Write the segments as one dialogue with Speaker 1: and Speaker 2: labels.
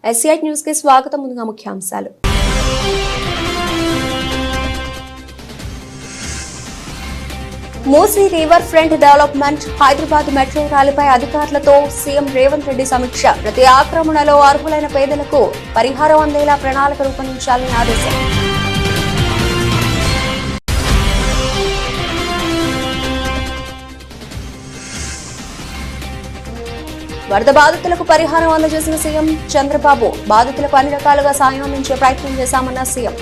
Speaker 1: SI news కి స్వాగతం. ముందుగా ముఖ్యాంశాలు. Musi river front development, Hyderabad metro రైలుపై అధికారులతో సీఎం రేవంత్ రెడ్డి సమీక్ష. ప్రతి ఆక్రమణలో అర్హులైన పేదలకు పరిహారం అందేలా ప్రణాళిక రూపొందించాలని ఆదేశం. వరద బాధితులకు పరిహారం అందజేసిన సీఎం చంద్రబాబు. బాధితులకు అన్ని రకాలుగా సాయం అందించే ప్రయత్నం చేశామన్న సీఎం.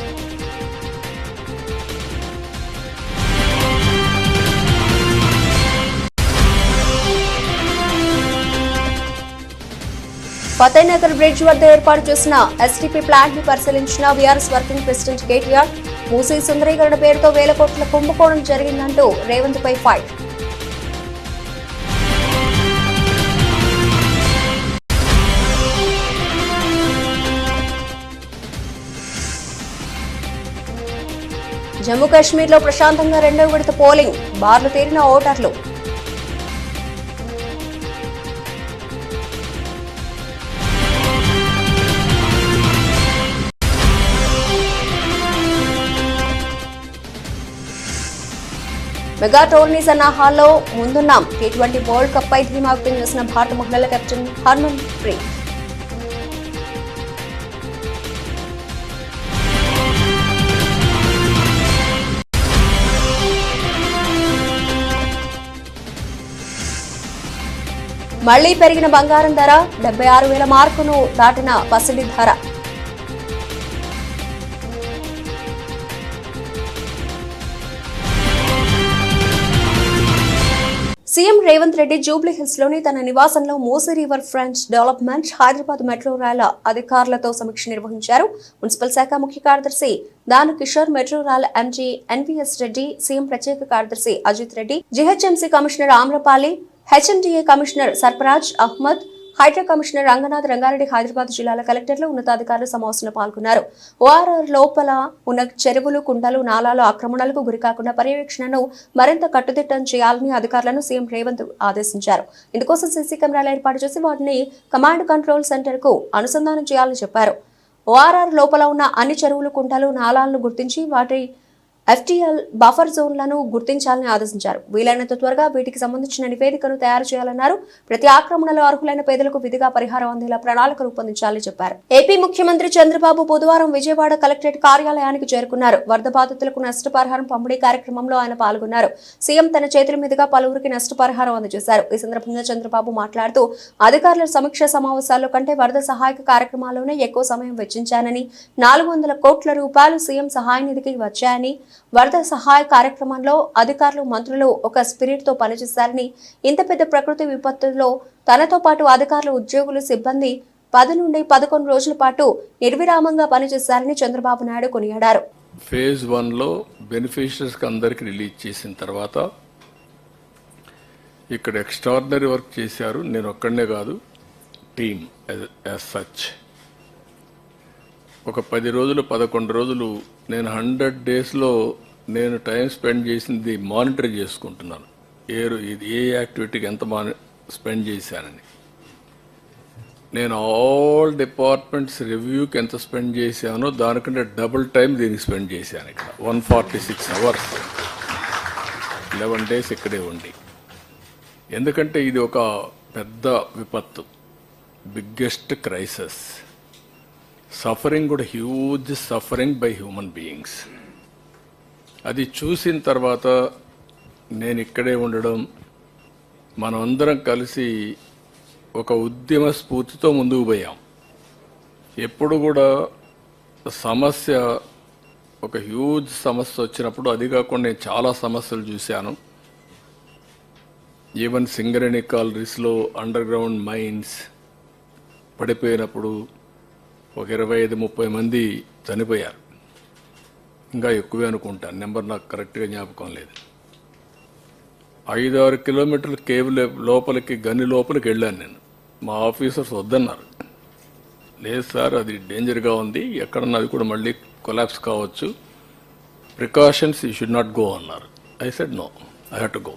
Speaker 1: ఫతేనగర్ బ్రిడ్జ్ వద్ద ఏర్పాటు చేసిన ఎస్టీపీ ప్లాంట్ ని పరిశీలించిన BRS working president KTR. Musi సుందరీకరణ పేరుతో వేల కోట్ల కుంభకోణం జరిగిందంటూ రేవంత్ పై ఫైట్. జమ్మూ కాశ్మీర్ లో ప్రశాంతంగా రెండవ విడత పోలింగ్, బార్లు తీరిన ఓటర్లు. మెగా టోర్నీస్ అన్న హాల్లో ముందున్నాం. టీ20 వరల్డ్ కప్ పై ధీమా వ్యక్తం చేసిన భారత మహిళల కెప్టెన్ హర్మన్ ప్రీత్. మళ్లీ పెరిగిన బంగారం ధర, 76,000 మార్కును దాటిన పసిడి ధర. సీఎం రేవంత్ రెడ్డి జూబ్లీ హిల్స్ లోని తన నివాసంలో Musi river front development, Hyderabad metro రైళ్ల అధికారులతో సమీక్ష నిర్వహించారు. మున్సిపల్ శాఖ ముఖ్య కార్యదర్శి Dana Kishore, metro rail MG NVS Reddy, CM ప్రత్యేక కార్యదర్శి Ajit Reddy, GHMC commissioner Amrapali, HMDA commissioner Sarfaraz Ahmed, Hydraa commissioner Ranganath, Rangareddy, Hyderabad జిల్లాల కలెక్టర్లు, ఉన్నతాధికారులు సమావేశంలో పాల్గొన్నారు. ఓఆర్ఆర్ లోపల ఉన్న చెరువులు, కుంటలు, నాలాలు ఆక్రమణలకు గురికాకుండా పర్యవేక్షణను మరింత కట్టుదిట్టం చేయాలని అధికారులను సీఎం రేవంత్ ఆదేశించారు. ఇందుకోసం సీసీ కెమెరాలు ఏర్పాటు చేసి వాటిని కమాండ్ కంట్రోల్ సెంటర్ కు అనుసంధానం చేయాలని చెప్పారు. ఓఆర్ఆర్ లోపల ఉన్న అన్ని చెరువులు, కుంటలు, నాలాలను గుర్తించి వాటి ఎఫ్టీఎల్ బఫర్ జోన్లను గుర్తించాలని ఆదేశించారు. వీలైనంత త్వరగా వీటికి సంబంధించిన నివేదికను తయారు చేయాలన్నారు. ప్రతి ఆక్రమణలో అర్హులైన పేదలకు విధిగా పరిహారం అందేలా ప్రణాళిక రూపొందించాలని చెప్పారు. ఏపీ ముఖ్యమంత్రి చంద్రబాబు బుధవారం విజయవాడ కలెక్టరేట్ కార్యాలయానికి చేరుకున్నారు. వరద బాధితులకు నష్టపరిహారం పంపిణీ కార్యక్రమంలో ఆయన పాల్గొన్నారు. సీఎం తన చేతుల మీదుగా పలువురికి నష్టపరిహారం అందజేశారు. ఈ సందర్భంగా చంద్రబాబు మాట్లాడుతూ అధికారుల సమీక్ష సమావేశాల్లో కంటే వరద సహాయక కార్యక్రమాల్లోనే ఎక్కువ సమయం వెచ్చించానని, 400 కోట్ల రూపాయలు సీఎం సహాయ నిధికి వచ్చాయని, వరద సహాయ కార్యక్రమంలో అధికారులు, మంత్రులు ఒక స్పిరిట్ తో పనిచేశారని, ఇంత పెద్ద ప్రకృతి విపత్తుల్లో తనతో పాటు అధికారులు, ఉద్యోగులు, సిబ్బంది 10 నుండి 11 రోజుల పాటు నిర్విరామంగా పనిచేశారని చంద్రబాబు నాయుడు కొనియాడారు.
Speaker 2: ఫేజ్ 1లో బెనిఫిషియరీస్ అందరికి రిలీజ్ చేసిన తర్వాత ఇక్కడ ఎక్స్ట్రాడినరీ వర్క్ చేశారు. నేను ఒక్కడనే కాదు, టీమ్ యాజ్ సచ్. ఒక 10 రోజులు 11 రోజులు నేను 100 డేస్లో నేను టైం స్పెండ్ చేసింది మానిటర్ చేసుకుంటున్నాను. ఏ యాక్టివిటీకి ఎంత స్పెండ్ చేశానని. నేను ఆల్ డిపార్ట్మెంట్స్ రివ్యూకి ఎంత స్పెండ్ చేశానో దానికంటే డబుల్ టైం దీనికి స్పెండ్ చేశాను. ఇక్కడ 146 అవర్స్ 11 డేస్ ఇక్కడే ఉండి. ఎందుకంటే ఇది ఒక పెద్ద విపత్తు, బిగ్గెస్ట్ క్రైసిస్. సఫరింగ్ కూడా huge suffering by human beings. అది చూసిన తర్వాత నేను ఇక్కడే ఉండడం, మనమందరం కలిసి ఒక ఉద్యమ స్ఫూర్తితో ముందుకు పోయాం. ఎప్పుడు కూడా సమస్య, ఒక హ్యూజ్ సమస్య వచ్చినప్పుడు, అది కాకుండా నేను చాలా సమస్యలు చూశాను. ఈవెన్ సింగరేణి కాలరీస్లో అండర్ గ్రౌండ్ మైన్స్ పడిపోయినప్పుడు ఒక 25-30 మంది చనిపోయారు. ఇంకా ఎక్కువే అనుకుంటాను, నెంబర్ నాకు కరెక్ట్గా జ్ఞాపకం లేదు. 5-6 కిలోమీటర్ల కేవ్ లోపలికి, గని లోపలికి వెళ్ళాను నేను. మా ఆఫీసర్స్ వద్దన్నారు. లేదు సార్, అది డేంజర్గా ఉంది, ఎక్కడన్నా అది కూడా మళ్ళీ కొలాప్స్ కావచ్చు, precautions you should not go అన్నారు. I said no, I have to go.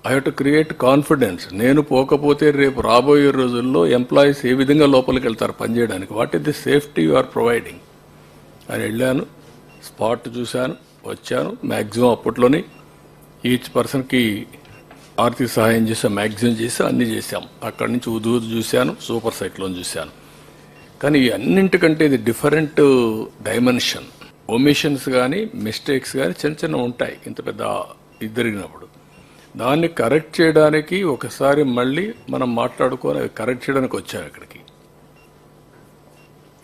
Speaker 2: I have to create confidence. నేను పోకపోతే రేపు రాబోయే రోజుల్లో ఎంప్లాయీస్ ఏ విధంగా లోపలికి వెళ్తారు పనిచేయడానికి, what is the safety you are providing అని వెళ్ళాను, స్పాట్ చూశాను, వచ్చాను. మ్యాక్సిమం అప్పట్లోనే ఈచ్ పర్సన్కి ఆర్థిక సహాయం చేసాం, మ్యాక్సిమం చేసాం, అన్నీ చేశాం. అక్కడి నుంచి ఉదు చూశాను, సూపర్ సైక్లోన్ చూశాను. కానీ అన్నింటికంటే ఇది డిఫరెంట్ డైమెన్షన్. ఒమిషన్స్ కానీ మిస్టేక్స్ కానీ చిన్న చిన్న ఉంటాయి ఇంత పెద్ద ఇది జరిగినప్పుడు. దాన్ని కరెక్ట్ చేయడానికి ఒకసారి మళ్ళీ మనం మాట్లాడుకొని అవి కరెక్ట్ చేయడానికి వచ్చాం ఇక్కడికి.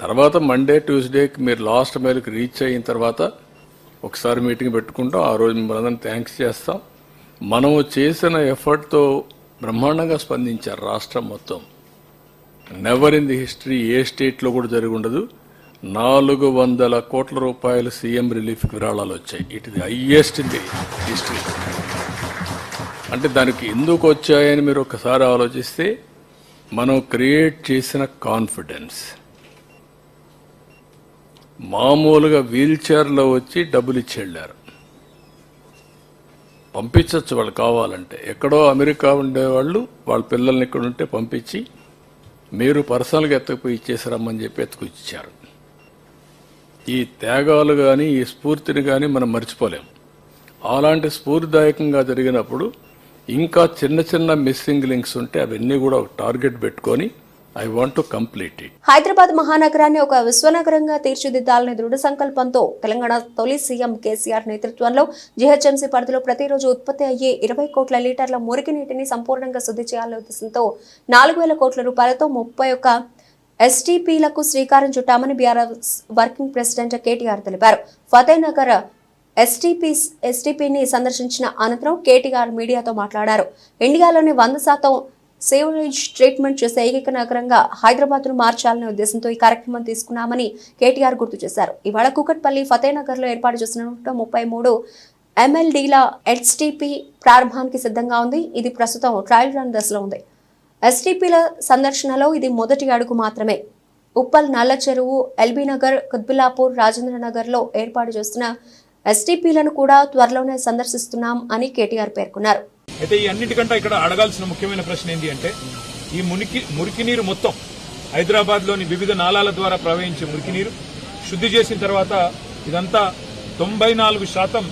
Speaker 2: తర్వాత మండే ట్యూస్డేకి మీరు లాస్ట్ మైల్కి రీచ్ అయిన తర్వాత ఒకసారి మీటింగ్ పెట్టుకుంటాం. ఆ రోజు మిమ్మల్ని థ్యాంక్స్ చేస్తాం. మనం చేసిన ఎఫర్ట్తో బ్రహ్మాండంగా స్పందించారు రాష్ట్రం మొత్తం. నెవర్ ఇన్ ది హిస్టరీ ఏ స్టేట్లో కూడా జరిగి ఉండదు. 400 కోట్ల రూపాయలు సీఎం రిలీఫ్కి విరాళాలు వచ్చాయి. ఇట్ ఇది హైయెస్ట్ ఇన్ ది హిస్టరీ. అంటే దానికి ఎందుకు వచ్చాయని మీరు ఒకసారి ఆలోచిస్తే, మనం క్రియేట్ చేసిన కాన్ఫిడెన్స్. మామూలుగా వీల్ చైర్లో వచ్చి డబ్బులు ఇచ్చి వెళ్ళారు. పంపించవచ్చు వాళ్ళు కావాలంటే. ఎక్కడో అమెరికా ఉండేవాళ్ళు వాళ్ళ పిల్లల్ని ఇక్కడ ఉంటే పంపించి మీరు పర్సనల్గా ఎత్తకపోయి ఇచ్చేసారమ్మని చెప్పి ఎత్తుకొచ్చారు. ఈ త్యాగాలు కానీ ఈ స్ఫూర్తిని కానీ మనం మర్చిపోలేం. అలాంటి స్ఫూర్తిదాయకంగా జరిగినప్పుడు ఇంకా చిన్న చిన్న మిస్సింగ్ లింక్స్ ఉంటే అవన్నీ కూడా ఒక టార్గెట్ పెట్టుకొని I want to complete it.
Speaker 1: Hyderabad మహానగరాన్ని ఒక విశ్వనగరంగా తీర్చిదిద్దాలనే దృఢ సంకల్పంతో తెలంగాణ తొలి సీఎం కేసీఆర్ నేతృత్వంలో జీహెచ్ఎంసీ పరిధిలో ప్రతిరోజు ఉత్పత్తి అయ్యే 20 కోట్ల లీటర్ల మురికి నీటిని సంపూర్ణంగా శుద్ధి చేయాలనే ఉద్దేశంతో 4,000 కోట్ల రూపాయలతో 31 ఎస్టీపీలకు శ్రీకారం చుట్టామని బీఆర్ఎస్ వర్కింగ్ ప్రెసిడెంట్ కేటీఆర్ తెలిపారు. ఫతేనగర్ ఎస్టీపీని సందర్శించిన అనంతరం కేటీఆర్ మీడియాతో మాట్లాడారు. ఇండియాలోని 100% సేవరేజ్ ట్రీట్మెంట్ చేసే ఏకైక నగరంగా హైదరాబాద్ను మార్చాలనే ఉద్దేశంతో ఈ కార్యక్రమం తీసుకున్నామని కేటీఆర్ గుర్తు చేశారు. ఇవాళ కూకట్పల్లి ఫతేనగర్లో ఏర్పాటు చేసిన 133 MLDల ఎస్టీపీ ప్రారంభానికి సిద్ధంగా ఉంది. ఇది ప్రస్తుతం ట్రయల్ రన్ దశలో ఉంది. ఎస్టీపీల సందర్శనలో ఇది మొదటి అడుగు మాత్రమే. ఉప్పల్, నల్ల చెరువు, ఎల్బీ నగర్, కుత్బుల్లాపూర్, రాజేంద్రనగర్లో ఏర్పాటు చేస్తున్న ఎస్టీపీలను కూడా త్వరలోనే సందర్శిస్తున్నాం అని కేటీఆర్ పేర్కొన్నారు.
Speaker 3: అయితే ఈ అన్నిటికంటే ఇక్కడ అడగాల్సిన ముఖ్యమైన ప్రశ్న ఏంటి అంటే, ఈ మురికి నీరు మొత్తం హైదరాబాద్లోని వివిధ నాలాల ద్వారా ప్రవహించే మురికి నీరు శుద్ధి చేసిన తర్వాత ఇదంతా 94%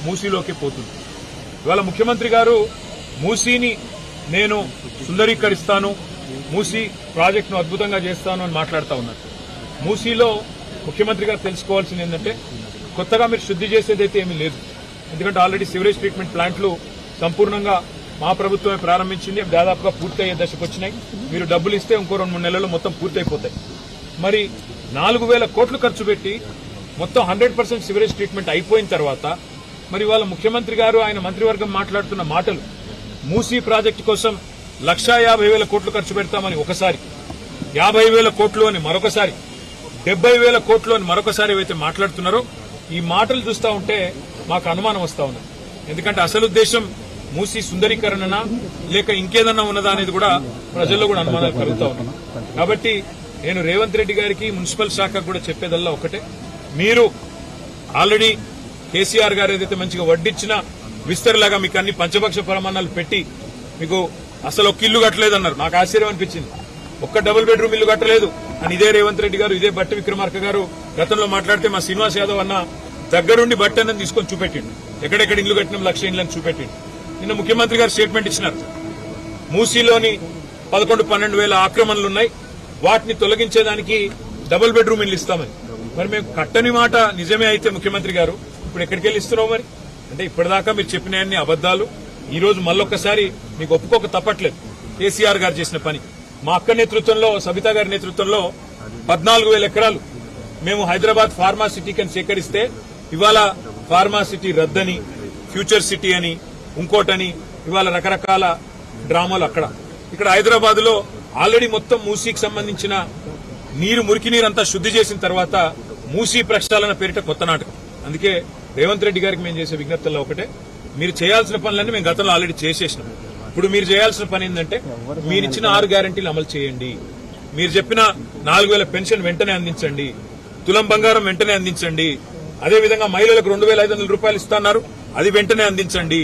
Speaker 3: మూసీలోకి పోతుంది. ఇవాళ ముఖ్యమంత్రి గారు మూసీని నేను సుందరీకరిస్తాను, మూసీ ప్రాజెక్టును అద్భుతంగా చేస్తాను అని మాట్లాడుతూ ఉన్నారు. మూసీలో ముఖ్యమంత్రి గారు తెలుసుకోవాల్సింది ఏంటంటే, కొత్తగా మీరు శుద్ధి చేసేదైతే ఏమీ లేదు. ఎందుకంటే ఆల్రెడీ సివరేజ్ ట్రీట్మెంట్ ప్లాంట్లు సంపూర్ణంగా మా ప్రభుత్వమే ప్రారంభించింది. దాదాపుగా పూర్తయ్యే దశకు వచ్చినాయి. మీరు డబ్బులు ఇస్తే ఇంకో 2-3 నెలల్లో మొత్తం పూర్తయిపోతాయి. మరి 4,000 కోట్లు ఖర్చు పెట్టి మొత్తం 100% సివరేజ్ ట్రీట్మెంట్ అయిపోయిన తర్వాత మరి వాళ్ళ ముఖ్యమంత్రి గారు ఆయన మంత్రివర్గం మాట్లాడుతున్న మాటలు, మూసీ ప్రాజెక్టు కోసం 1,50,000 కోట్లు ఖర్చు పెడతామని ఒకసారి, 50,000 కోట్లు అని మరొకసారి, 70,000 కోట్లు అని మరొకసారి ఏవైతే మాట్లాడుతున్నారో ఈ మాటలు చూస్తూ ఉంటే మాకు అనుమానం వస్తూ ఉంది. ఎందుకంటే అసలు ఉద్దేశం మూసీ సుందరీకరణనా లేక ఇంకేదన్నా ఉన్నదా అనేది కూడా ప్రజల్లో కూడా అనుమానాలు కలుగుతా ఉన్నాయి. కాబట్టి నేను రేవంత్ రెడ్డి గారికి, మున్సిపల్ శాఖకు కూడా చెప్పేదల్లా ఒకటే, మీరు ఆల్రెడీ కేసీఆర్ గారు ఏదైతే మంచిగా వడ్డిచ్చిన విస్తరిలాగా మీకు అన్ని పంచపక్ష ప్రమాణాలు పెట్టి మీకు అసలు ఒక్క ఇల్లు కట్టలేదన్నారు. నాకు ఆశ్చర్యం అనిపించింది. ఒక్క డబుల్ బెడ్రూమ్ ఇల్లు కట్టలేదు అని ఇదే రేవంత్ రెడ్డి గారు, ఇదే బట్టి విక్రమార్క గారు గతంలో మాట్లాడితే మా శ్రీనివాస్ యాదవ్ అన్న దగ్గరుండి బట్టి అన్నది తీసుకొని చూపెట్టిండు. ఎక్కడెక్కడ ఇల్లు కట్టిన 1,00,000 ఇళ్లను చూపెట్టిండు. నిన్న ముఖ్యమంత్రి గారు స్టేట్మెంట్ ఇచ్చినారు. మూసీలోని 11-12 ఆక్రమణలున్నాయి, వాటిని తొలగించేదానికి డబుల్ బెడ్రూమ్ ఇల్లు ఇస్తామని. మరి మేము కట్టని మాట నిజమే అయితే ముఖ్యమంత్రి గారు ఇప్పుడు ఎక్కడికి వెళ్ళి ఇస్తున్నావు? మరి అంటే ఇప్పటిదాకా మీరు చెప్పినవన్నీ అబద్దాలు. ఈ రోజు మళ్ళొక్కసారి మీకు ఒప్పుకోక తప్పట్లేదు. కేసీఆర్ గారు చేసిన పని, మా అక్క నేతృత్వంలో, సబితా గారి నేతృత్వంలో 14,000 ఎకరాలు మేము హైదరాబాద్ ఫార్మా సిటీకి అని సేకరిస్తే ఇవాళ ఫార్మా సిటీ రద్దని, ఫ్యూచర్ సిటీ అని, ఇంకోటని ఇవాళ రకరకాల డ్రామాలు అక్కడ. ఇక్కడ హైదరాబాద్ లో ఆల్రెడీ మొత్తం మూసీకి సంబంధించిన మురికి నీరంతా శుద్ధి చేసిన తర్వాత మూసీ ప్రక్షాళన పేరిట కొత్త నాటకం. అందుకే రేవంత్ రెడ్డి గారికి మేము చేసే విజ్ఞప్తుల్లో ఒకటే, మీరు చేయాల్సిన పనులన్నీ మేము గతంలో ఆల్రెడీ చేసేసినాం. ఇప్పుడు మీరు చేయాల్సిన పని ఏంటంటే, మీరిచ్చిన 6 గ్యారంటీలు అమలు చేయండి. మీరు చెప్పిన 4,000 పెన్షన్ వెంటనే అందించండి, తులం బంగారం వెంటనే అందించండి, అదేవిధంగా మహిళలకు 2,500 రూపాయలు ఇస్తున్నారు, అది వెంటనే అందించండి.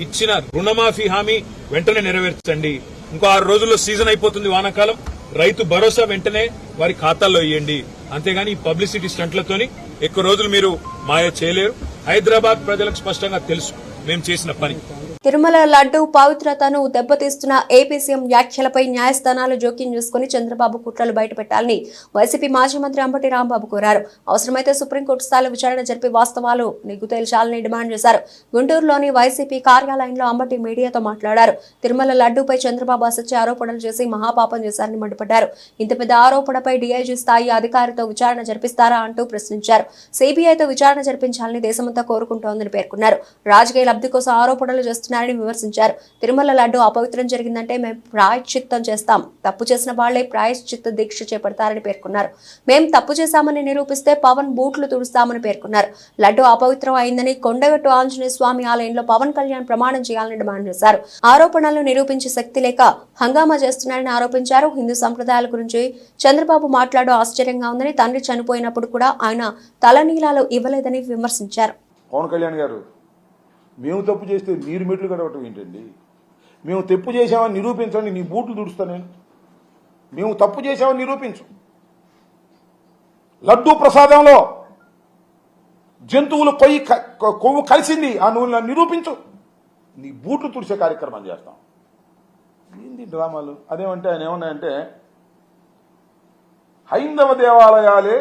Speaker 3: ఇచ్చిన రుణమాఫీ హామీ వెంటనే నెరవేర్చండి. ఇంకో 6 రోజుల్లో సీజన్ అయిపోతుంది వానాకాలం. రైతు భరోసా వెంటనే వారి ఖాతాల్లో ఇవ్వండి. అంతేగాని ఈ పబ్లిసిటీ స్టంట్లతోని ఎక్కువ రోజులు మీరు మాయ చేయలేరు. హైదరాబాద్ ప్రజలకు స్పష్టంగా తెలుసు మేము చేసిన పని.
Speaker 1: తిరుమల లడ్డు పవిత్రతను దెబ్బతీస్తున్న ఏపీ సీఎం వ్యాఖ్యలపై న్యాయస్థానాలు జోక్యం చేసుకుని చంద్రబాబు కుట్రలు బయటపెట్టాలని వైసీపీ మాజీ మంత్రి అంబటి రాంబాబు కోరారు. అవసరమైతే సుప్రీంకోర్టు స్థాయిలో విచారణ జరిపి వాస్తవాలు నిగ్గు తేల్చాలని డిమాండ్ చేశారు. గుంటూరులోని వైసీపీ కార్యాలయంలో అంబటి మీడియాతో మాట్లాడారు. తిరుమల లడ్డూపై చంద్రబాబు అసత్య ఆరోపణలు చేసి మహాపాపం చేశారని మండిపడ్డారు. ఇంత పెద్ద ఆరోపణపై డీఐజీ స్థాయి అధికారితో విచారణ జరిపిస్తారా అంటూ ప్రశ్నించారు. సిబిఐతో విచారణ జరిపించాలని దేశమంతా కోరుకుంటోందని పేర్కొన్నారు. రాజకీయ లబ్ధి కోసం ఆరోపణలు చేస్తున్నారని విమర్శించారు. తిరుమల లడ్డు అపవిత్రం జరిగిందంటే మేము ప్రాయశ్చిత్తం చేస్తాం, తప్పు చేసిన వాళ్లే ప్రాయశ్చిత్త దీక్ష చేపడతారని పేర్కొన్నారు. మేం తప్పు చేశామని నిరూపిస్తే పవన్ బూట్లు తుడుస్తామని పేర్కొన్నారు. లడ్డు అపవిత్రం అయిందని కొండగట్టు ఆంజనేయ స్వామి ఆలయంలో పవన్ కళ్యాణ్ ప్రమాణం చేయాలని డిమాండ్ చేశారు. ఆరోపణలను నిరూపించే శక్తి లేక హంగామా చేస్తున్నారని ఆరోపించారు. హిందూ సంప్రదాయాల గురించి చంద్రబాబు మాట్లాడడం ఆశ్చర్యంగా ఉందని, తండ్రి చనిపోయినప్పుడు కూడా ఆయన తలనీలాలు ఇవ్వలేదని విమర్శించారు.
Speaker 4: పవన్ కళ్యాణ్ గారు, మేము తప్పు చేస్తే మీరు మెట్లు గడవటం ఏంటండి? మేము తప్పు చేసామని నిరూపించండి, నీ బూట్లు దుడుస్తా నేను. మేము తప్పు చేసామని నిరూపించు. లడ్డూ ప్రసాదంలో జంతువులు కొవ్వు కలిసింది, ఆ నువ్వు నిరూపించు, నీ బూట్లు తుడిసే కార్యక్రమం చేస్తాం. ఏంది డ్రామాలు? అదేమంటే ఆయన ఏమన్నాయంటే హైందవ దేవాలయాలే,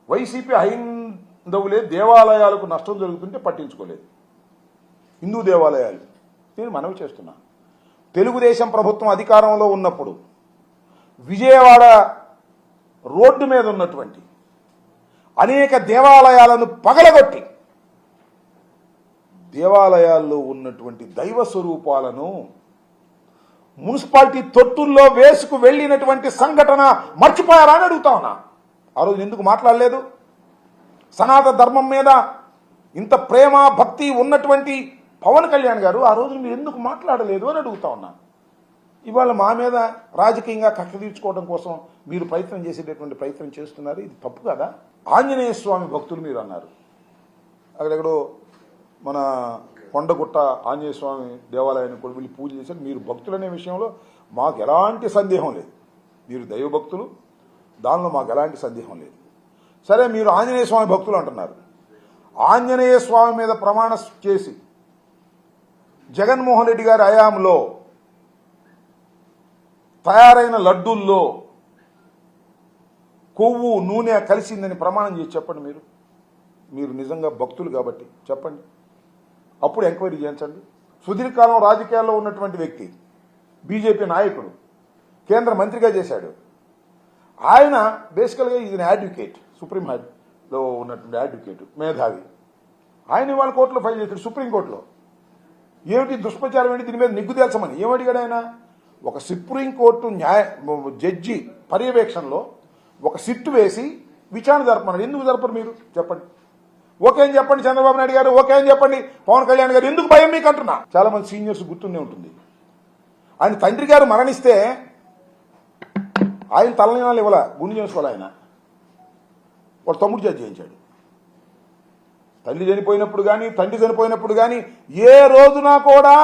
Speaker 4: వైసీపీ హైందవులే దేవాలయాలకు నష్టం జరుగుతుంటే పట్టించుకోలేదు. హిందూ దేవాలయాలు, నేను మనవి చేస్తున్నా, తెలుగుదేశం ప్రభుత్వం అధికారంలో ఉన్నప్పుడు విజయవాడ రోడ్డు మీద ఉన్నటువంటి అనేక దేవాలయాలను పగలగొట్టి దేవాలయాల్లో ఉన్నటువంటి దైవ స్వరూపాలను మున్సిపాలిటీ తొట్టుల్లో వేసుకు వెళ్లినటువంటి సంఘటన మర్చిపోయారా అని అడుగుతా ఉన్నా. ఆ రోజు ఎందుకు మాట్లాడలేదు? సనాతన ధర్మం మీద ఇంత ప్రేమ భక్తి ఉన్నటువంటి పవన్ కళ్యాణ్ గారు ఆ రోజు మీరు ఎందుకు మాట్లాడలేదు అని అడుగుతా ఉన్నా. ఇవాళ మా మీద రాజకీయంగా కక్ష తీర్చుకోవడం కోసం మీరు ప్రయత్నం చేసేటటువంటి ప్రయత్నం చేస్తున్నారు. ఇది తప్పు కదా? ఆంజనేయ స్వామి భక్తులు మీరు అన్నారు. అక్కడెక్కడో మన కొండగుట్ట ఆంజనేయ స్వామి దేవాలయాన్ని కూడా వెళ్ళి పూజ చేశారు. మీరు భక్తులనే విషయంలో మాకు ఎలాంటి సందేహం లేదు. మీరు దైవభక్తులు, దానిలో మాకు ఎలాంటి సందేహం లేదు. సరే, మీరు ఆంజనేయ స్వామి భక్తులు అంటున్నారు. ఆంజనేయ స్వామి మీద ప్రమాణం చేసి జగన్మోహన్ రెడ్డి గారి హయాంలో తయారైన లడ్డూల్లో కొవ్వు నూనె కలిసిందని ప్రమాణం చేసి చెప్పండి. మీరు నిజంగా భక్తులు కాబట్టి చెప్పండి, అప్పుడు ఎంక్వైరీ చేయించండి. సుదీర్ఘకాలం రాజకీయాల్లో ఉన్నటువంటి వ్యక్తి, బీజేపీ నాయకుడు, కేంద్ర మంత్రిగా చేశాడు. ఆయన బేసికల్గా ఈజ్ అడ్వకేట్, సుప్రీం లో ఉన్నటువంటి అడ్వకేట్, మేధావి. ఆయన ఇవాళ కోర్టులో ఫైల్ చేశాడు, సుప్రీంకోర్టులో. ఏమిటి దుష్ప్రచారం ఏంటి? దీని మీద నిగ్గు తేల్చమని ఏమడిగాడు ఆయన? ఒక సుప్రీంకోర్టు జడ్జి పర్యవేక్షణలో ఒక సిట్టు వేసి విచారణ జరపమన్నాడు. ఎందుకు జరపరు మీరు? చెప్పండి. ఓకే అని చెప్పండి చంద్రబాబు నాయుడు గారు, ఓకే అని చెప్పండి పవన్ కళ్యాణ్ గారు. ఎందుకు భయం మీకు అంటున్నా? చాలా మంది సీనియర్స్ గుర్తుండే ఉంటుంది. ఆయన తండ్రి గారు మరణిస్తే ఆయన తలనీలాలు ఇవ్వాల, గుండె చేసుకోవాలి. ఆయన వాడు తమ్ముడు జడ్జి చేయించాడు. తల్లి చనిపోయినప్పుడు కానీ తండ్రి చనిపోయినప్పుడు కానీ ఏ రోజున కూడా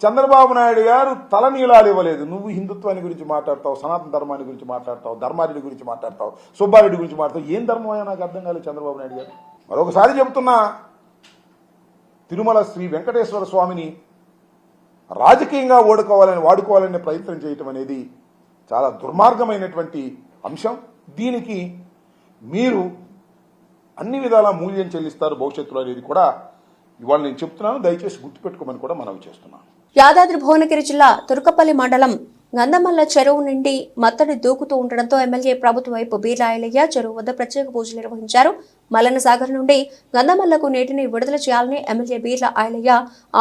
Speaker 4: చంద్రబాబు నాయుడు గారు తలనీలాలు ఇవ్వలేదు. నువ్వు హిందుత్వాన్ని గురించి మాట్లాడతావు, సనాతన ధర్మాన్ని గురించి మాట్లాడతావు, ధర్మారెడ్డి గురించి మాట్లాడతావు, సుబ్బారెడ్డి గురించి మాట్లాడతావు. ఏం ధర్మం అయ్యా నాకు అర్థం కాలేదు చంద్రబాబు నాయుడు గారు. మరొకసారి చెబుతున్నా, తిరుమల శ్రీ వెంకటేశ్వర స్వామిని రాజకీయంగా వాడుకోవాలనే ప్రయత్నం చేయటం అనేది చాలా దుర్మార్గమైనటువంటి అంశం. దీనికి మీరు అన్ని విధాల మూల్యం చెల్లిస్తారు భవిష్యత్తులో అనేది కూడా ఇవాళ నేను చెప్తున్నాను. దయచేసి గుర్తుపెట్టుకోమని కూడా మనవి చేస్తున్నాను.
Speaker 1: యాదాద్రి భువనగిరి జిల్లా తుర్కపల్లి మండలం గంధమల్ల చెరువు నుండి మత్తడి దూకుతూ ఉండడంతో ఎమ్మెల్యే ప్రభుత్వ వైపు బీర్ల ఐలయ్య చెరువు వద్ద ప్రత్యేక పూజలు నిర్వహించారు. మల్లన్న సాగర్ నుండి గంధమల్లకు నీటిని విడుదల చేయాలని MLA Beerla Ilaiah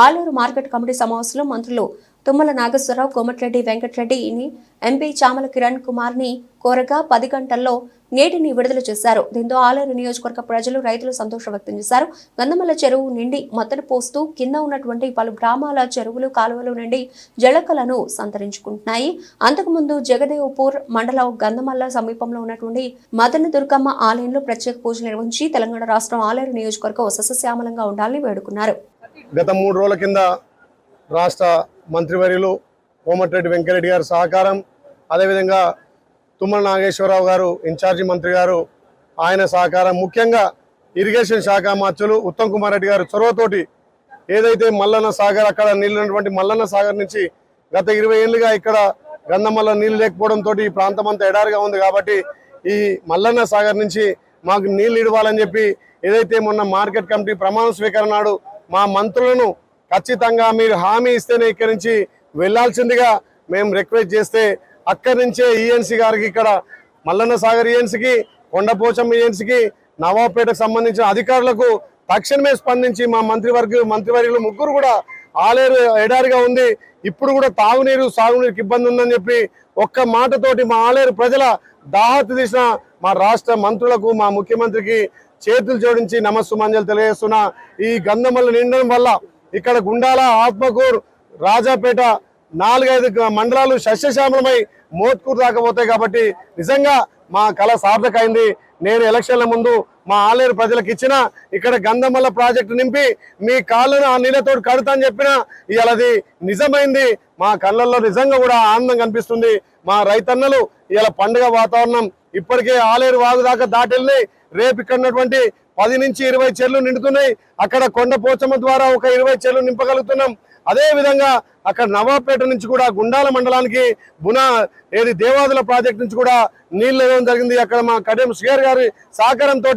Speaker 1: Aleru market committee సమావేశంలో మంత్రులు తుమ్మల నాగేశ్వరరావు, కోమటిరెడ్డి వెంకటరెడ్డిని, ఎంపీ చామల కిరణ్ కుమార్ ని కోరగా 10 గంటల్లో నీటిని విడుదల చేశారు. దీంతో ఆలేరు నియోజకవర్గ ప్రజలు, రైతులు సంతోషం వ్యక్తం చేశారు. గంధమల్ల చెరువు నిండి మత్తడి పోస్తూ కింద ఉన్నటువంటి పలు గ్రామాల చెరువులు, కాలువలు నుండి జలకలను సంతరించుకుంటున్నాయి. అంతకుముందు జగదేవ్పూర్ మండలం గంధమల్ల సమీపంలో ఉన్నటువంటి మదన దుర్గమ్మ ఆలయంలో ప్రత్యేక పూజలు నిర్వహించి తెలంగాణ రాష్ట్రం ఆలేరు నియోజకవర్గం సస్యశ్యామలంగా ఉండాలని వేడుకున్నారు.
Speaker 5: గత 3 రోజుల కింద రాష్ట్ర మంత్రివర్యులు కోమటిరెడ్డి వెంకరెడ్డి గారి సహకారం, అదేవిధంగా తుమ్మల నాగేశ్వరరావు గారు ఇన్ఛార్జి మంత్రి గారు ఆయన సహకారం, ముఖ్యంగా ఇరిగేషన్ శాఖ మంత్రులు ఉత్తమ్ కుమార్ రెడ్డి గారు చొరవతోటి ఏదైతే మల్లన్న సాగర్ అక్కడ నీళ్ళున్నటువంటి మల్లన్న సాగర్ నుంచి గత 20 ఏళ్ళుగా ఇక్కడ గంధమల్ల నీళ్ళు లేకపోవడంతో ఈ ప్రాంతం అంతా ఎడారిగా ఉంది. కాబట్టి ఈ మల్లన్న సాగర్ నుంచి మాకు నీళ్ళు ఇవ్వాలని చెప్పి ఏదైతే మొన్న మార్కెట్ కమిటీ ప్రమాణ స్వీకరణ నాడు మా మంత్రులను ఖచ్చితంగా మీరు హామీ ఇస్తేనే ఇక్కడి నుంచి వెళ్లాల్సిందిగా మేము రిక్వెస్ట్ చేస్తే అక్కడి నుంచే ఈఎన్సీ గారికి ఇక్కడ మల్లన్న సాగర్ ఈఎన్సీకి కొండపోచమ్మ ఈఎన్సీకి నవాబ్పేటకు సంబంధించిన అధికారులకు తక్షణమే స్పందించి మా మంత్రివర్యులు ముగ్గురు కూడా ఆలేరు ఎడారిగా ఉంది, ఇప్పుడు కూడా తాగునీరు సాగునీరుకి ఇబ్బంది ఉందని చెప్పి ఒక్క మాటతోటి మా ఆలేరు ప్రజల దాహత తీసిన మా రాష్ట్ర మంత్రులకు మా ముఖ్యమంత్రికి చేతులు జోడించి నమస్సుమాంజలు తెలియజేస్తున్నా. ఈ గంధమల్ల నిండడం వల్ల ఇక్కడ గుండాల, ఆత్మకూరు, రాజాపేట 4-5 మండలాలు సస్యశ్యామలమై మోత్కూరు దాకపోతాయి. కాబట్టి నిజంగా మా కళ సార్థకైంది. నేను ఎలక్షన్ల ముందు మా ఆలేరు ప్రజలకు ఇచ్చిన ఇక్కడ గంధమల్ల ప్రాజెక్టు నింపి మీ కాళ్ళను ఆ నీళ్ళతో కడతా అని చెప్పిన ఇవాళ అది నిజమైంది. మా కళ్ళల్లో నిజంగా కూడా ఆనందం కనిపిస్తుంది. మా రైతన్నలు ఇవాళ పండుగ వాతావరణం ఇప్పటికే ఆలేరు వాగు దాకా దాటెళ్ళినాయి. రేపు ఇక్కడ ఉన్నటువంటి 10 నుంచి 20 చెర్లు నిండుతున్నాయి. అక్కడ కొండ పోచమ్మ ద్వారా ఒక 20 చెర్లు నింపగలుగుతున్నాం. అదే విధంగా అక్కడ నవాబ్పేట నుంచి కూడా గుండాల మండలానికి దేవాదుల ప్రాజెక్టు నుంచి కూడా నీళ్లు ఇవ్వడం జరిగింది. అక్కడ మా కడియం శ్రీగారు గారి సహకారంతో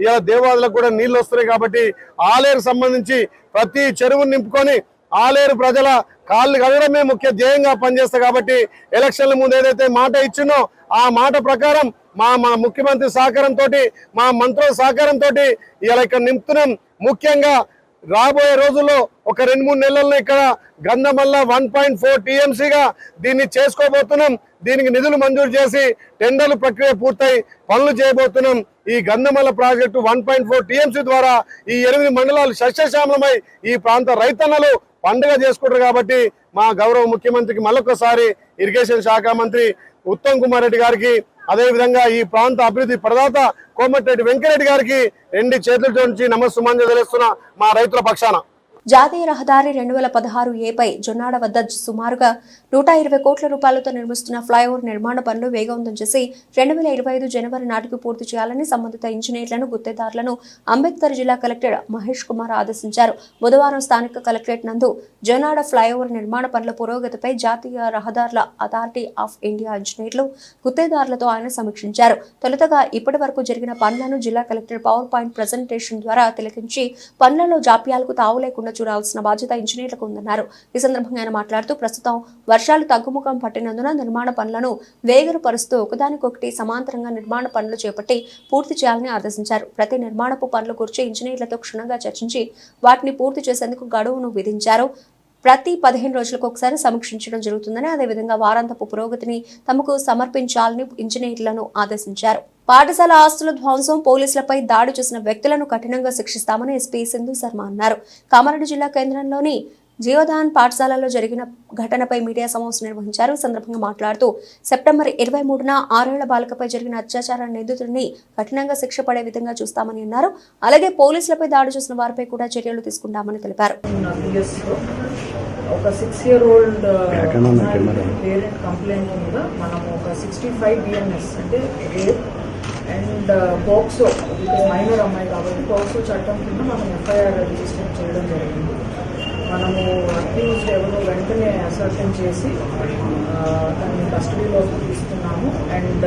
Speaker 5: ఇలా దేవాదులకు కూడా నీళ్లు వస్తున్నాయి. కాబట్టి ఆలేరు సంబంధించి ప్రతి చెరువును నింపుకొని ఆలేరు ప్రజల కాళ్ళు కడగడమే ముఖ్య ధ్యేయంగా పనిచేస్తా. కాబట్టి ఎలక్షన్ల ముందు ఏదైతే మాట ఇచ్చినో ఆ మాట ప్రకారం మా ముఖ్యమంత్రి సహకారంతో, మా మంత్రుల సహకారంతో ఇలా ఇక్కడ నింపుతున్నాం. ముఖ్యంగా రాబోయే రోజుల్లో ఒక 2-3 నెలల్లో ఇక్కడ గంధమల్ల 1.4 టీఎంసీగా దీన్ని చేసుకోబోతున్నాం. దీనికి నిధులు మంజూరు చేసి టెండర్లు ప్రక్రియ పూర్తయి పనులు చేయబోతున్నాం. ఈ గంధమల్ల ప్రాజెక్టు 1.4 టీఎంసీ ద్వారా ఈ 8 మండలాలు సస్యశ్యామలమై ఈ ప్రాంత రైతన్నలు పండుగ చేసుకుంటారు. కాబట్టి మా గౌరవ ముఖ్యమంత్రికి మళ్ళొకసారి ఇరిగేషన్ శాఖ మంత్రి ఉత్తమ్ కుమార్ రెడ్డి గారికి, అదేవిధంగా ఈ ప్రాంత అభివృద్ధి ప్రదాత కోమటిరెడ్డి వెంకరెడ్డి గారికి 2 చేతులు జోడించి నమస్సుమాంజలి తెలుస్తున్న మా రైతుల పక్షాన.
Speaker 1: జాతీయ రహదారి 2016 పై జొన్నాడ వద్ద సుమారుగా 120 కోట్ల రూపాయలతో నిర్మిస్తున్న ఫ్లైఓవర్ నిర్మాణ పనులు వేగవంతం చేసి 2025 జనవరి నాటికి పూర్తి చేయాలని సంబంధిత ఇంజనీర్లను, గుత్తేదారులను అంబేద్కర్ జిల్లా కలెక్టర్ మహేష్ కుమార్ ఆదేశించారు. బుధవారం స్థానిక కలెక్టరేట్ నందు జొన్నాడ ఫ్లైఓవర్ నిర్మాణ పనుల పురోగతిపై జాతీయ రహదారుల అథారిటీ ఆఫ్ ఇండియా ఇంజనీర్లు, గుత్తేదారులతో ఆయన సమీక్షించారు. తొలుతగా ఇప్పటి వరకు జరిగిన పనులను జిల్లా కలెక్టర్ పవర్ పాయింట్ ప్రెజెంటేషన్ ద్వారా తిలకించి పనులలో జాప్యాలకు తావు లేకుండా చూడాల్సిన బాధ్యత ఇంజనీర్లకు ఉందన్నారు. ఈ సందర్భంగా ఆయన మాట్లాడుతూ ప్రస్తుతం వర్షాలు తగ్గుముఖం పట్టినందున నిర్మాణ పనులను వేగపరుస్తూ ఒకదానికొకటి సమాంతరంగా నిర్మాణ పనులు చేపట్టి పూర్తి చేయాలని ఆదేశించారు. ప్రతి నిర్మాణపు పనుల గురించి ఇంజనీర్లతో క్షుణ్ణంగా చర్చించి వాటిని పూర్తి చేసేందుకు గడువును విధించారు. ప్రతి 15 రోజులకు ఒకసారి సమీక్షించడం జరుగుతుందని, అదేవిధంగా వారాంతపు పురోగతిని తమకు సమర్పించాలని ఇంజనీర్లను ఆదేశించారు. పాఠశాల ఆస్తుల ధ్వంసం, పోలీసులపై దాడి చేసిన వ్యక్తులను కఠినంగా శిక్షిస్తామని ఎస్పీ సింధు శర్మ అన్నారు. కామారెడ్డి జిల్లా కేంద్రంలోని జీవదాన్ పాఠశాలలో జరిగిన ఘటనపై మీడియా సమావేశం నిర్వహించారు. ఈ సందర్భంగా మాట్లాడుతూ సెప్టెంబర్ 23న 6 ఏళ్ల బాలికపై జరిగిన అత్యాచార నిందితుడిని కఠినంగా శిక్ష పడే విధంగా చూస్తామని అన్నారు. అలాగే పోలీసులపై దాడి చేసిన వారిపై కూడా చర్యలు తీసుకుంటామని తెలిపారు.
Speaker 6: ఒక 6-year-old పేరెంట్ కంప్లైంట్ మీద మనం ఒక 65 BNS అంటే రేప్ అండ్ పోక్సో, మైనర్ అమ్మాయి కాబట్టి పోక్సో చట్టం కింద మనం FIR రిజిస్టర్ చేయడం జరిగింది. మనము అక్యూజ్డ్ ఎవరో వెంటనే అసర్టన్ చేసి దాన్ని కస్టడీలోకి తీసుకున్నాము. అండ్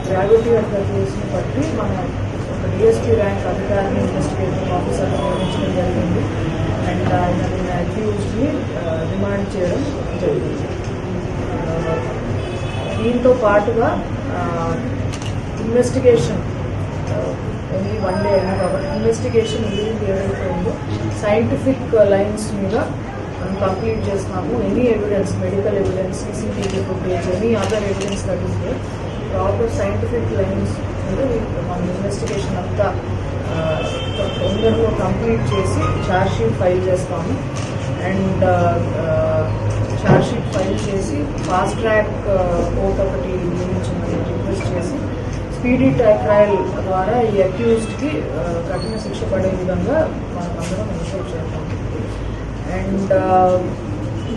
Speaker 6: గ్రావిటీ ఆఫ్ ద కేసుని బట్టి మనం ఒక DSP ర్యాంక్ అధికారిని ఇన్వెస్టిగేటింగ్ ఆఫీసర్ని నియమించడం జరిగింది. అండ్ ఆయన అక్యూజ్డ్ని రిమాండ్ చేయడం జరిగింది. దీంతో పాటుగా ఇన్వెస్టిగేషన్ ఓన్లీ 1 day అయినా కాబట్టి ఇన్వెస్టిగేషన్ ఏదైతే ఉందో సైంటిఫిక్ లైన్స్ మీద మనం కంప్లీట్ చేస్తున్నాము. Any evidence, medical evidence, CCTV footage, any other evidence that is there, proper scientific lines మీద మన ఇన్వెస్టిగేషన్ అంతా తొందరలో కంప్లీట్ చేసి ఛార్జ్ షీట్ ఫైల్ చేస్తాము. అండ్ ఛార్జ్ షీట్ ఫైల్ చేసి ఫాస్ట్ ట్రాక్ కోర్ట్ ఒకటి నియమించమని రిక్వెస్ట్ చేసి స్పీడీ ట్రయల్ ద్వారా ఈ అక్యూజ్డ్కి కఠిన శిక్ష పడే విధంగా మనమందరం ఇన్షూర్ చేస్తాం. అండ్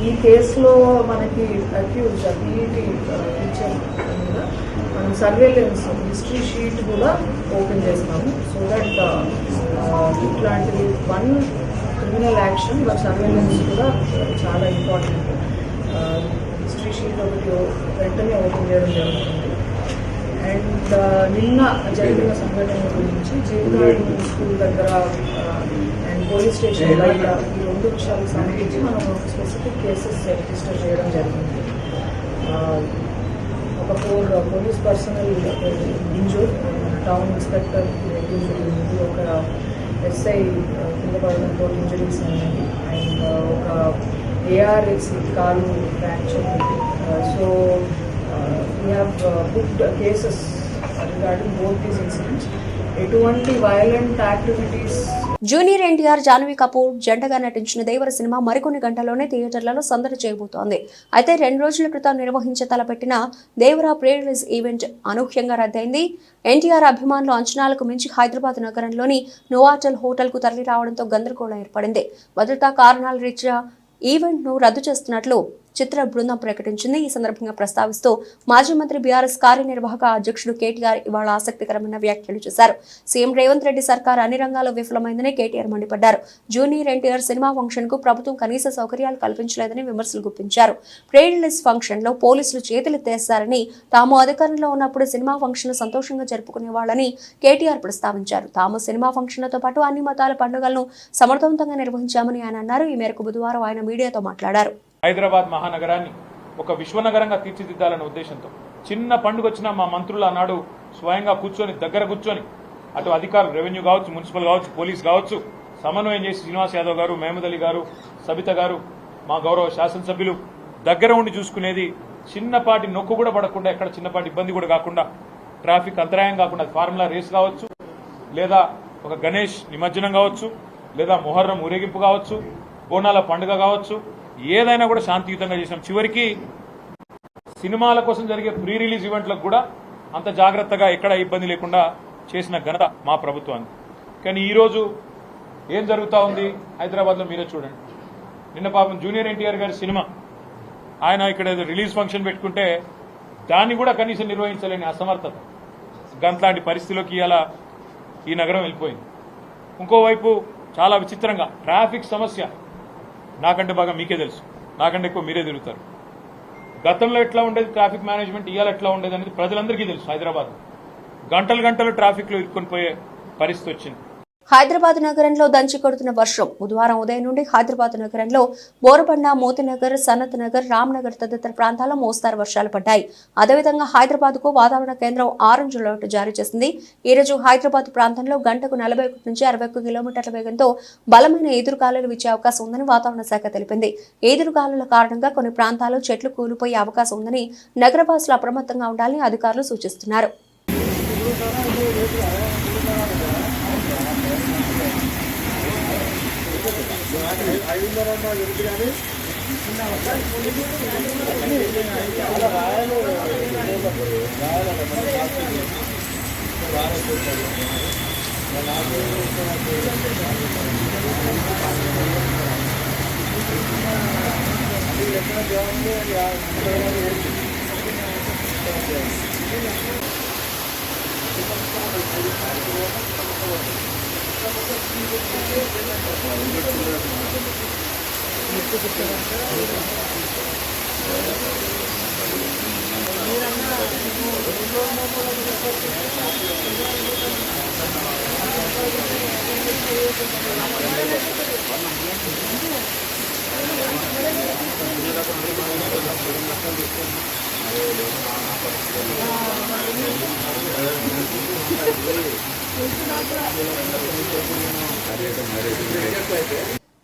Speaker 6: ఈ కేసులో మనకి అక్యూజ్ పీఈటీ టీచర్ మీద మనం సర్వేలెన్స్ హిస్టరీ షీట్ కూడా ఓపెన్ చేస్తాము. సో దట్ ఇట్లాంటిది one criminal action but surveillance కూడా చాలా ఇంపార్టెంట్. హిస్టరీ షీట్ ఒకటి వెంటనే ఓపెన్ చేయడం జరుగుతుంది. అండ్ నిన్న జరిగిన సంఘటన గురించి జీవితాలు స్కూల్ దగ్గర అండ్ పోలీస్ స్టేషన్ బయట ఈ రెండు విషయాలకు సంబంధించి మనం స్పెసిఫిక్ కేసెస్ రిజిస్టర్ చేయడం జరిగింది. ఒక 4 police personnel injure, town inspector injury, ఒక ఎస్ఐ కింద పడడంతో ఇంజరీస్ ఉన్నాయి, అండ్ ఒక ఏఆర్ఎక్స్ కాలు ఫ్రాక్చర్ ఉంది. So we have booked cases regarding both these incidents. ఎటువంటి violent activities.
Speaker 1: Junior NTR, Jahnavi Kapoor జంటగా నటించిన దేవర సినిమా మరికొన్ని గంటల్లోనే థియేటర్లలో సందడి చేయబోతోంది. అయితే 2 రోజుల క్రితం నిర్వహించే తలపెట్టిన దేవర ప్రీ రిలీజ్ ఈవెంట్ అనూహ్యంగా రద్దయింది. ఎన్టీఆర్ అభిమానులు అంచనాలకు మించి హైదరాబాద్ నగరంలోని నోవాటెల్ హోటల్కు తరలి రావడంతో గందరగోళం ఏర్పడింది. భద్రతా కారణాల రీత్యా ఈవెంట్ను రద్దు చేస్తున్నట్లు చిత్ర బృందం ప్రకటించింది. ఈ సందర్భంగా ప్రస్తావిస్తూ మాజీ మంత్రి బీఆర్ఎస్ కార్యనిర్వాహక అధ్యక్షుడు కేటీఆర్ ఇవాళ ఆసక్తికరమైన వ్యాఖ్యలు చేశారు. సీఎం రేవంత్ రెడ్డి సర్కార్ అన్ని రంగాల్లో విఫలమైందని కేటీఆర్ మండిపడ్డారు. జూనియర్ ఎన్టీఆర్ సినిమా ఫంక్షన్ కు ప్రభుత్వం కనీస సౌకర్యాలు కల్పించలేదని విమర్శలు గుప్పించారు. ప్రీ రిలీజ్ ఫంక్షన్ లో పోలీసులు చేతులెత్తేశారని, తాము అధికారంలో ఉన్నప్పుడు సినిమా ఫంక్షన్ సంతోషంగా జరుపుకునేవాళ్లని కేటీఆర్ ప్రస్తావించారు. తాము సినిమా ఫంక్షన్లతో పాటు అన్ని మతాల పండుగలను సమర్థవంతంగా నిర్వహించామని ఆయన అన్నారు. ఈ మేరకు బుధవారం ఆయన మీడియాతో మాట్లాడారు.
Speaker 3: హైదరాబాద్ మహానగరాన్ని ఒక విశ్వనగరంగా తీర్చిదిద్దాలనే ఉద్దేశంతో చిన్న పండుగ వచ్చినా మా మంత్రులు ఆనాడు స్వయంగా దగ్గర కూర్చొని అటు అధికారులు, రెవెన్యూ కావచ్చు, మున్సిపల్ కావచ్చు, పోలీస్ కావచ్చు, సమన్వయం చేసి శ్రీనివాస్ యాదవ్ గారు, మహమూద్ అలీ గారు, సబిత గారు, మా గౌరవ శాసనసభ్యులు దగ్గర ఉండి చూసుకునేది. చిన్నపాటి నొక్కు కూడా పడకుండా, ఎక్కడ చిన్నపాటి ఇబ్బంది కూడా కాకుండా, ట్రాఫిక్ అంతరాయం కాకుండా, ఫార్ములా రేస్ కావచ్చు, లేదా ఒక గణేష్ నిమజ్జనం కావచ్చు, లేదా మొహర్రం ఊరేగింపు కావచ్చు, బోనాల పండుగ కావచ్చు, ఏదైనా కూడా శాంతియుతంగా చేసినాం. చివరికి సినిమాల కోసం జరిగే ప్రీ రిలీజ్ ఈవెంట్లకు కూడా అంత జాగ్రత్తగా ఎక్కడ ఇబ్బంది లేకుండా చేసిన ఘనత మా ప్రభుత్వానికి. కానీ ఈరోజు ఏం జరుగుతూ ఉంది హైదరాబాద్లో మీరే చూడండి. నిన్న పాపం జూనియర్ ఎన్టీఆర్ గారి సినిమా ఆయన ఇక్కడ రిలీజ్ ఫంక్షన్ పెట్టుకుంటే దాన్ని కూడా కనీసం నిర్వహించలేని అసమర్థత, గంట్లాంటి పరిస్థితిలోకి ఇలా ఈ నగరం వెళ్ళిపోయింది. ఇంకోవైపు చాలా విచిత్రంగా ట్రాఫిక్ సమస్య నాకంటే బాగా మీకే తెలుసు, నాకంటే ఎక్కువ మీరే తిరుగుతారు. గతంలో ఎట్లా ఉండేది ట్రాఫిక్ మేనేజ్మెంట్, ఇవాళ ఎట్లా ఉండేది అనేది ప్రజలందరికీ తెలుసు. హైదరాబాద్ గంటలు ట్రాఫిక్ లో ఇరుక్కొని పోయే పరిస్థితి వచ్చింది.
Speaker 1: హైదరాబాద్ నగరంలో దంచి కొడుతున్న వర్షం బుధవారం ఉదయం నుండి హైదరాబాద్ నగరంలో బోరబండ, మోతీనగర్, సనత్ నగర్, రామ్నగర్ తదితర ప్రాంతాల్లో మోస్తారు వర్షాలు పడ్డాయి. అదేవిధంగా హైదరాబాద్ కు వాతావరణ కేంద్రం ఆరెంజ్ అలర్ట్ జారీ చేసింది. ఈ రోజు హైదరాబాద్ ప్రాంతంలో గంటకు 41 నుంచి 61 కిలోమీటర్ల వేగంతో బలమైన ఎదురుగాలులు వీచే అవకాశం ఉందని వాతావరణ శాఖ తెలిపింది. ఎదురుగాలుల కారణంగా కొన్ని ప్రాంతాల్లో చెట్లు కూలిపోయే అవకాశం ఉందని నగరవాసులు అప్రమత్తంగా ఉండాలని అధికారులు సూచిస్తున్నారు.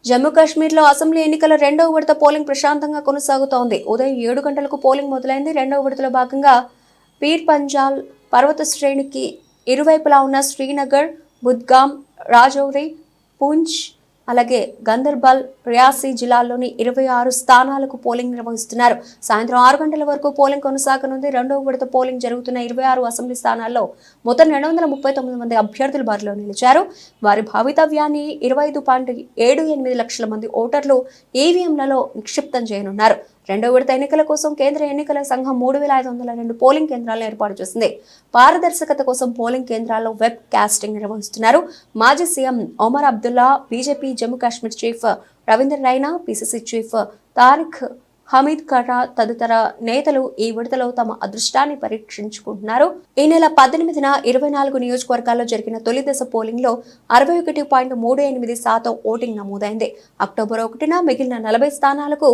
Speaker 1: జమ్మూ కాశ్మీర్లో అసెంబ్లీ ఎన్నికల 2వ విడత పోలింగ్ ప్రశాంతంగా కొనసాగుతోంది. ఉదయం 7 గంటలకు పోలింగ్ మొదలైంది. 2వ విడతలో భాగంగా పీర్ పంజాల్ పర్వత శ్రేణికి ఇరువైపులా ఉన్న శ్రీనగర్, బుద్గామ్, రాజౌరి, పూంచ్, అలాగే గందర్బల్, రియాసీ జిల్లాల్లోని 26 స్థానాలకు పోలింగ్ నిర్వహిస్తున్నారు. సాయంత్రం 6 గంటల వరకు పోలింగ్ కొనసాగనుంది. రెండవ విడత పోలింగ్ జరుగుతున్న 26 అసెంబ్లీ స్థానాల్లో మొత్తం 239 మంది అభ్యర్థులు బరిలో నిలిచారు. వారి భవితవ్యాన్ని 25.78 లక్షల మంది ఓటర్లు ఈవీఎంలలో నిక్షిప్తం చేయనున్నారు. రెండో విడత ఎన్నికల కోసం కేంద్ర ఎన్నికల సంఘం 3502 పోలింగ్ కేంద్రాలను ఏర్పాటు చేసింది. పారదర్శకత కోసం పోలింగ్ కేంద్రాల్లో వెబ్ కాస్టింగ్ నిర్వహిస్తున్నారు. మాజీ CM Omar Abdullah, BJP Jammu Kashmir chief Ravinder Raina, PCC chief Tariq Hameed Karra తదితర నేతలు ఈ విడతలో తమ అదృష్టాన్ని పరీక్షించుకుంటున్నారు. ఈ నెల 18న 24 నియోజకవర్గాల్లో జరిగిన తొలి దశ పోలింగ్ లో 61.38% ఓటింగ్ నమోదైంది. అక్టోబర్ 1న మిగిలిన 40 స్థానాలకు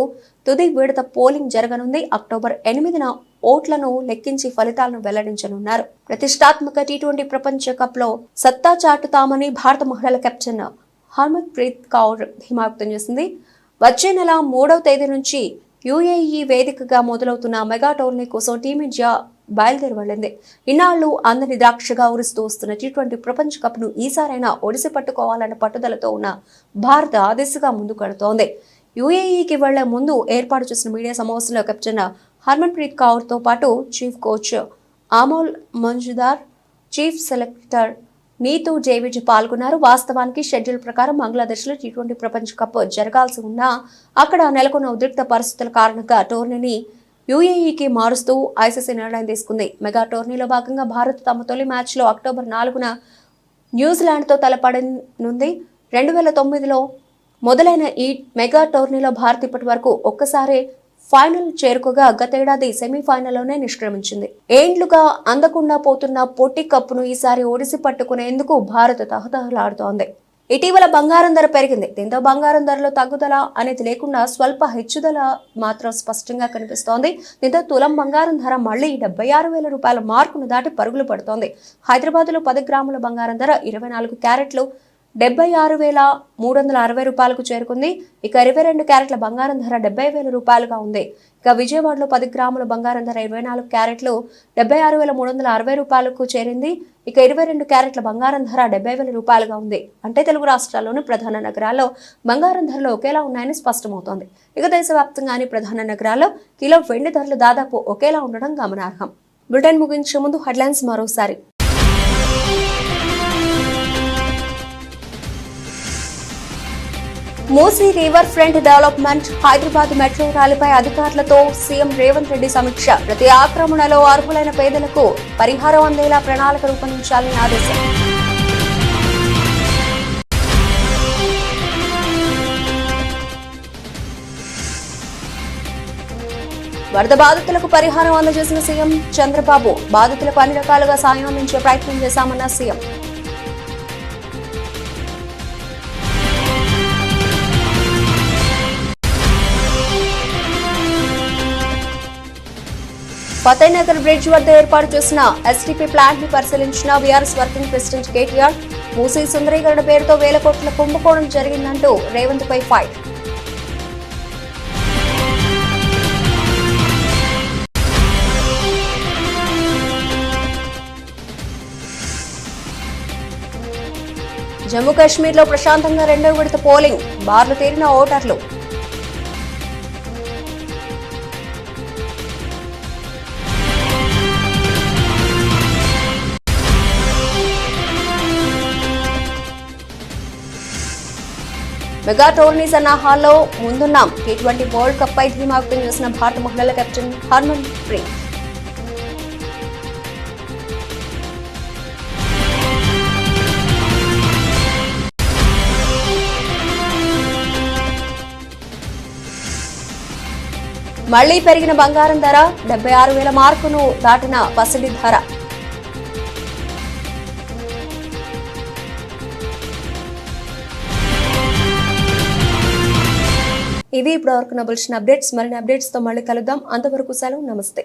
Speaker 1: తుది విడత పోలింగ్ జరగనుంది. అక్టోబర్ 8న ఓట్లను లెక్కించి ఫలితాలను వెల్లడించనున్నారు. ప్రతిష్టాత్మక టీ20 ప్రపంచ కప్ లో సత్తా చాటుతామని భారత మహిళల కెప్టెన్ హర్మన్ ప్రీత్ కౌర్ ధీమా వ్యక్తం చేసింది. వచ్చే నెల 3వ తేదీ నుంచి యుఏఈ వేదికగా మొదలవుతున్న మెగా టోర్నీ కోసం టీమిండియా బయలుదేరి వెళ్లింది. ఇన్నాళ్లు అందరిని ద్రాక్షగా ఊరిస్తూ వస్తున్న టీ20 ప్రపంచ కప్ ను ఈసారైనా ఒడిసి పట్టుకోవాలన్న పట్టుదలతో ఉన్న భారత్ ఆ దిశగా ముందుకెడుతోంది. యుఏఈకి వెళ్లే ముందు ఏర్పాటు చేసిన మీడియా సమావేశంలో కెప్టెన్ హర్మన్ ప్రీత్ కౌర్ తో పాటు chief coach Amol Mazumdar, chief selector Neetu జేవిజ్ పాల్గొన్నారు. వాస్తవానికి షెడ్యూల్ ప్రకారం బంగ్లాదేశ్లో టీ20 ప్రపంచ కప్ జరగాల్సి ఉన్నా అక్కడ నెలకొన్న ఉద్రిక్త పరిస్థితుల కారణంగా టోర్నీని యుఏఈకి మారుస్తూ ఐసీసీ నిర్ణయం తీసుకుంది. మెగా టోర్నీలో భాగంగా భారత్ తమ తొలి మ్యాచ్లో అక్టోబర్ 4న న్యూజిలాండ్తో తలపడనుంది. 2009లో మొదలైన ఈ మెగా టోర్నీలో భారత్ ఇప్పటి వరకు ఒక్కసారి ఫైనల్ చేరుకోగా గతేడాది సెమీఫైనల్లోనే నిష్క్రమించింది. ఏండ్లుగా అందకుండా పోతున్న పొట్టి కప్పును ఈసారి ఒడిసి పట్టుకునేందుకు భారత్ తహతహలాడుతోంది. ఇటీవల బంగారం ధర పెరిగింది. దీంతో బంగారం ధరలో తగ్గుదల అనేది లేకుండా స్వల్ప హెచ్చుదల మాత్రం స్పష్టంగా కనిపిస్తోంది. దీంతో తులం బంగారం ధర మళ్లీ 76,000 రూపాయల మార్కును దాటి పరుగులు పడుతోంది. హైదరాబాద్లో 10 గ్రాముల బంగారం ధర 24 క్యారెట్లు 76,360 రూపాయలకు చేరుకుంది. ఇక 22 క్యారెట్ల బంగారం ధర 70,000 రూపాయలుగా ఉంది. ఇక విజయవాడలో 10 గ్రాముల బంగారం ధర 24 క్యారెట్లు 76,360 రూపాయలకు చేరింది. ఇక 22 క్యారెట్ల బంగారం ధర 70,000 రూపాయలుగా ఉంది. అంటే తెలుగు రాష్ట్రాల్లోని ప్రధాన నగరాల్లో బంగారం ధరలు ఒకేలా ఉన్నాయని స్పష్టమవుతోంది. ఇక దేశవ్యాప్తంగాని ప్రధాన నగరాల్లో కిలో వెండి ధరలు దాదాపు ఒకేలా ఉండడం గమనార్హం. బులెటిన్ ముగించే ముందు హెడ్లైన్స్ మరోసారి. Musi river front development, Hyderabad metro రైలుపై అధికారులతో సీఎం రేవంత్ రెడ్డి సమీక్ష. ప్రతి ఆక్రమణలో అర్హులైన పేదలకు పరిహారం అందేలా ప్రణాళిక రూపొందించాలని ఆదేశం. వరద బాధితులకు పరిహారం అందజేసిన సీఎం చంద్రబాబు. బాధితులకు అన్ని రకాలుగా సాయం అందించే ప్రయత్నం చేశామన్న సీఎం. ఫతేనగర్ బ్రిడ్జ్ వద్ద ఏర్పాటు చేసిన ఎస్టీపీ ప్లాంట్ ని పరిశీలించిన BRS working president KTR. Musi సుందరీకరణ పేరుతో వేల కోట్ల కుంభకోణం జరిగిందంటూ రేవంత్ పై ఫైర్. జమ్మూ కాశ్మీర్లో ప్రశాంతంగా రెండవ విడత పోలింగ్, బార్లు తీరిన ఓటర్లు. మెగా టోర్నీ సన్నాహాల్లో ముందున్నాం. టీ20 వరల్డ్ కప్ పై ధీమా వ్యక్తం చేసిన భారత మహిళల కెప్టెన్ హర్మన్ ప్రీత్. మళ్లీ పెరిగిన బంగారం ధర 76,000 మార్కును దాటిన పసిడి ధర. ఇవి ఇప్పటివరకు నా బులెటిన్ అప్డేట్స్. మరిన్ని అప్డేట్స్ తో మళ్ళీ కలుద్దాం. అంతవరకు సెలవు, నమస్తే.